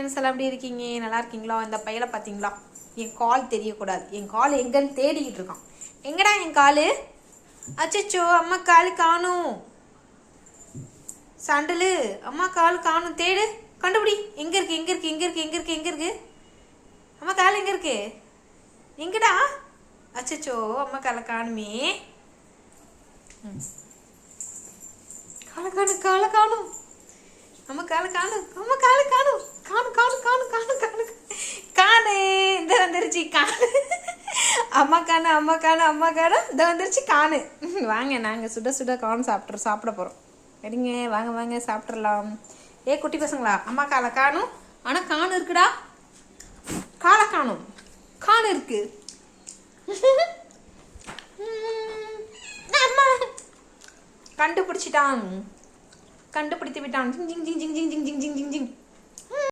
Friends எல்லாம் எப்படி இருக்கீங்க? நல்லா இருக்கீங்களா? இந்த பையலை பார்த்தீங்களா? என் கால் தெரியக்கூடாது. என் கால் எங்கன்னு தேடிக்கிட்டு இருக்கான். எங்கடா என் கால்? அச்சச்சோ, அம்மா கால் காணும். சண்டலு, அம்மா கால் காணும். தேடு, கண்டுபிடி. எங்க இருக்கு எங்க இருக்கு எங்க இருக்கு எங்க இருக்கு எங்க இருக்கு? அம்மா கால் எங்க இருக்கு? எங்கடா? அச்சச்சோ, அம்மா காலை காணுமே. காலை காணும், காலை காணும். அம்மா காலை காணும், அம்மா காலை காணும். காணும் காணும் காணும் காணும் காணும் காணு. இந்த வந்துருச்சு காணு. அம்மா காணு, அம்மா காணு, அம்மா காணு. இந்த வந்துருச்சு காணு. வாங்க, நாங்கள் சுட சுட கார்ன் சாப்பிட போகிறோம். சரிங்க, வாங்க வாங்க சாப்பிட்றலாம். ஏ குட்டி பசங்களா, அம்மா காலை காணும். ஆனால் காணு இருக்குடா. காலை காணும், காணு இருக்கு. அம்மா கண்டுபிடிச்சிட்டான், கண்டுபிடித்து விட்டான். ஜிங் ஜிங் ஜிங் ஜிங் ஜிங் ஜிங் ஜிங் ஜிங் ஜிங்.